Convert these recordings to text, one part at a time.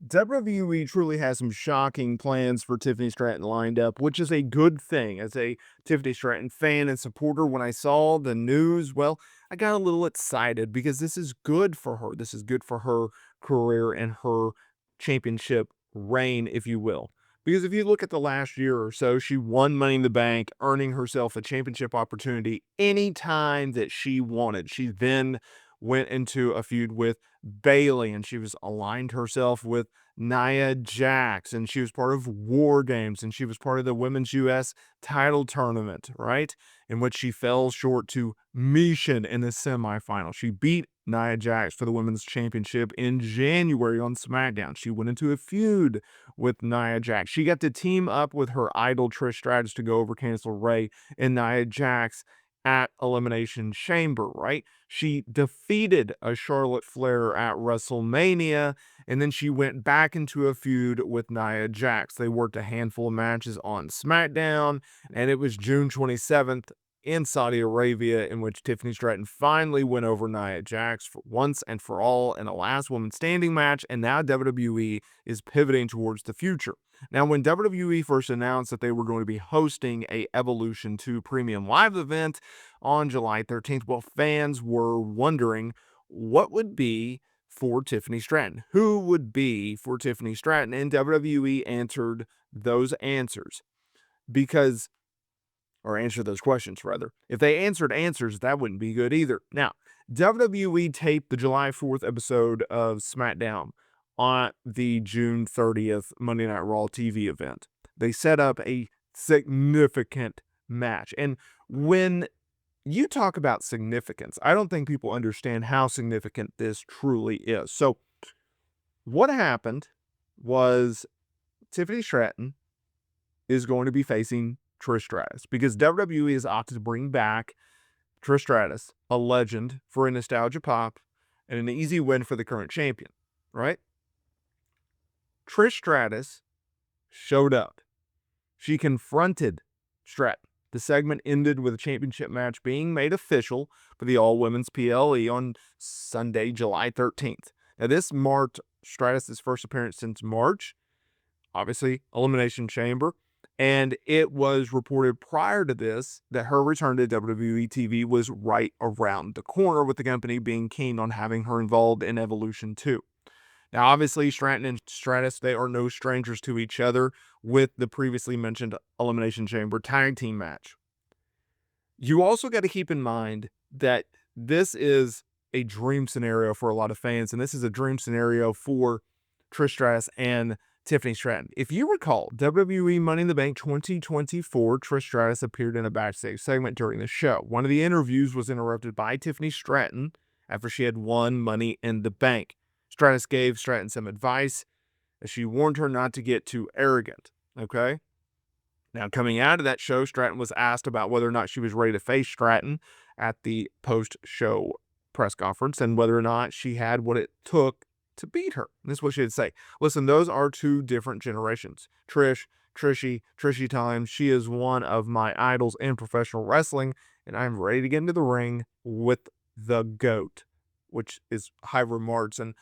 WWE truly has some shocking plans for Tiffany Stratton lined up, which is a good thing. As a Tiffany Stratton fan and supporter, when I saw the news, well, I got a little excited because this is good for her. This is good for her career and her championship reign, if you will. Because if you look at the last year or so, she won Money in the Bank, earning herself a championship opportunity anytime that she wanted. She then went into a feud with Bailey, and she was aligned herself with Nia Jax, and she was part of War Games, and she was part of the Women's US title tournament, right? In which she fell short to Mishin in the semifinal. She beat Nia Jax for the Women's Championship in January on SmackDown. She went into a feud with Nia Jax. She got to team up with her idol Trish Stratus to go over Candice LeRae and Nia Jax at Elimination Chamber, right? She defeated a Charlotte Flair at WrestleMania, and then she went back into a feud with Nia Jax. They worked a handful of matches on SmackDown, and it was June 27th in Saudi Arabia in which Tiffany Stratton finally went over Nia Jax for once and for all in a last woman standing match, and now WWE is pivoting towards the future. Now, when WWE first announced that they were going to be hosting a Evolution 2 Premium Live event on July 13th, well, fans were wondering what would be for Tiffany Stratton. Who would be for Tiffany Stratton? And WWE answered those answers because, or answer those questions rather. If they answered answers, that wouldn't be good either. Now, WWE taped the July 4th episode of SmackDown on the June 30th Monday Night Raw TV event. They set up a significant match. And when you talk about significance, I don't think people understand how significant this truly is. So, what happened was Tiffany Stratton is going to be facing Trish Stratus because WWE has opted to bring back Trish Stratus, a legend, for a nostalgia pop and an easy win for the current champion, right? Trish Stratus showed up. She confronted Stratton. The segment ended with a championship match being made official for the all-women's PLE on Sunday, July 13th. Now, this marked Stratus' first appearance since March, obviously, Elimination Chamber, and it was reported prior to this that her return to WWE TV was right around the corner, with the company being keen on having her involved in Evolution 2. Now, obviously, Stratton and Stratus, they are no strangers to each other with the previously mentioned Elimination Chamber tag team match. You also got to keep in mind that this is a dream scenario for a lot of fans, and this is a dream scenario for Trish Stratus and Tiffany Stratton. If you recall, WWE Money in the Bank 2024, Trish Stratus appeared in a backstage segment during the show. One of the interviews was interrupted by Tiffany Stratton after she had won Money in the Bank. Stratus gave Stratton some advice as she warned her not to get too arrogant, okay? Now, coming out of that show, Stratton was asked about whether or not she was ready to face Stratton at the post-show press conference and whether or not she had what it took to beat her. And this is what she would say. Listen, those are two different generations. Trishy times. She is one of my idols in professional wrestling, and I'm ready to get into the ring with the GOAT, which is high remarks. And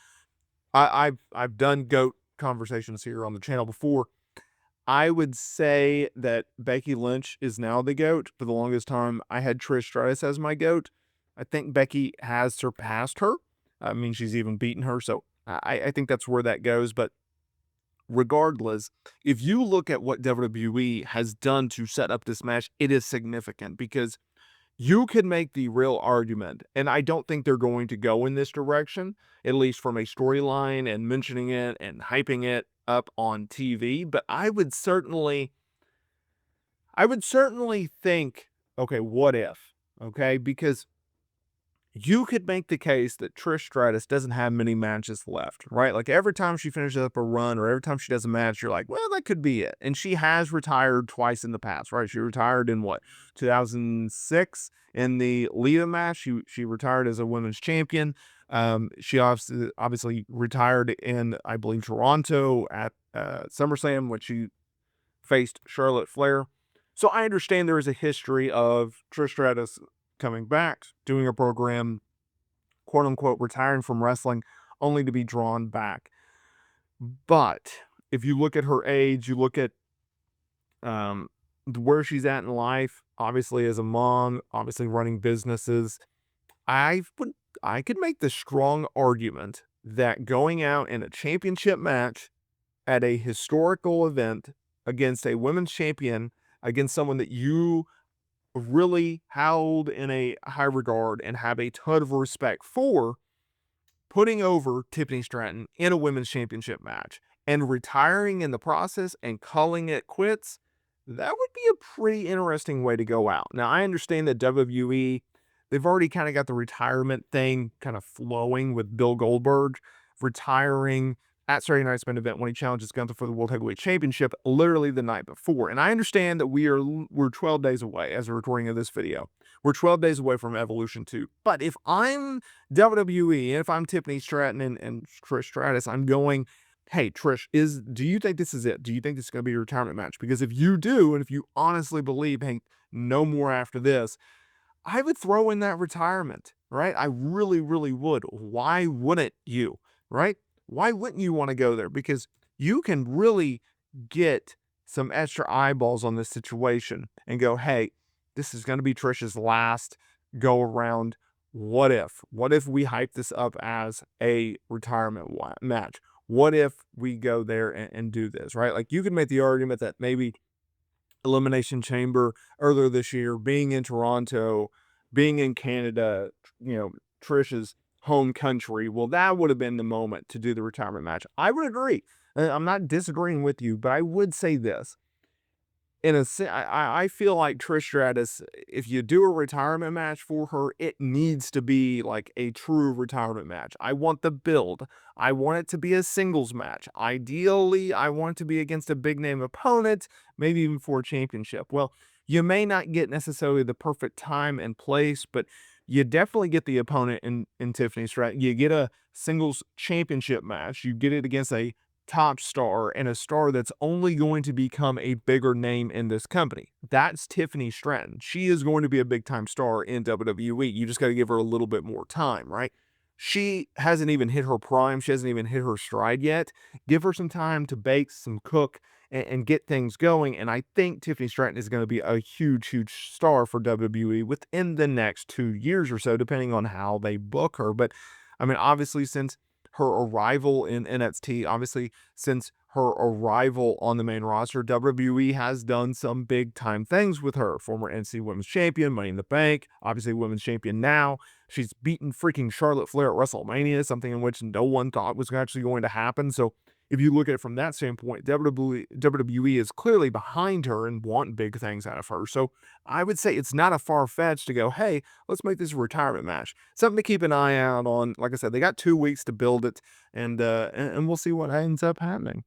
I've done GOAT conversations here on the channel before. I would say that Becky Lynch is now the GOAT. For the longest time, I had Trish Stratus as my GOAT. I think Becky has surpassed her. I mean, she's even beaten her. So I think that's where that goes. But regardless, if you look at what WWE has done to set up this match, it is significant because you could make the real argument, and I don't think they're going to go in this direction, at least from a storyline and mentioning it and hyping it up on TV, but I would certainly think, okay, what if? Okay, because you could make the case that Trish Stratus doesn't have many matches left, right? Like every time she finishes up a run or every time she does a match, you're like, well, that could be it. And she has retired twice in the past, right? She retired in what, 2006 in the Lita match. She retired as a women's champion. She obviously retired in, I believe, Toronto at SummerSlam when she faced Charlotte Flair. So I understand there is a history of Trish Stratus coming back, doing a program, quote unquote, retiring from wrestling, only to be drawn back. But if you look at her age, you look at um, where she's at in life, obviously as a mom, obviously running businesses, I would I could make the strong argument that going out in a championship match at a historical event against a women's champion, against someone that you really held in a high regard and have a ton of respect for, putting over Tiffany Stratton in a women's championship match and retiring in the process and calling it quits, that would be a pretty interesting way to go out. Now, I understand that WWE, they've already kind of got the retirement thing kind of flowing with Bill Goldberg retiring at Saturday Night's main event when he challenges Gunther for the World Heavyweight Championship literally the night before. And I understand that we're 12 days away as a recording of this video. We're 12 days away from Evolution 2. But if I'm WWE, and if I'm Tiffany Stratton and Trish Stratus, I'm going, hey, Trish, do you think this is it? Do you think this is going to be a retirement match? Because if you do, and if you honestly believe, hey, no more after this, I would throw in that retirement, right? I really, really would. Why wouldn't you, right? Why wouldn't you want to go there? Because you can really get some extra eyeballs on this situation and go, hey, this is going to be Trish's last go around. What if? What if we hype this up as a retirement match? What if we go there and do this, right? Like you could make the argument that maybe Elimination Chamber earlier this year, being in Toronto, being in Canada, Trish's home country, well, that would have been the moment to do the retirement match. I would agree. I'm not disagreeing with you, but I would say this I feel like Trish Stratus, if you do a retirement match for her, it needs to be like a true retirement match. I want the build. I want it to be a singles match. Ideally, I want it to be against a big name opponent, maybe even for a championship. Well, you may not get necessarily the perfect time and place, but you definitely get the opponent in Tiffany Stratton. You get a singles championship match. You get it against a top star and a star that's only going to become a bigger name in this company. That's Tiffany Stratton. She is going to be a big time star in WWE. You just got to give her a little bit more time, right? She hasn't even hit her prime. She hasn't even hit her stride yet. Give her some time to bake, some cook, and get things going. And I think Tiffany Stratton is going to be a huge, huge star for WWE within the next 2 years or so, depending on how they book her. But I mean, obviously, since her arrival in NXT, obviously, since her arrival on the main roster, WWE has done some big time things with her. Former NXT Women's Champion, Money in the Bank, obviously Women's Champion now. She's beaten freaking Charlotte Flair at WrestleMania, something in which no one thought was actually going to happen. So if you look at it from that standpoint, WWE is clearly behind her and want big things out of her. So I would say it's not a far-fetched to go, hey, let's make this a retirement match. Something to keep an eye out on. Like I said, they got 2 weeks to build it, and we'll see what ends up happening.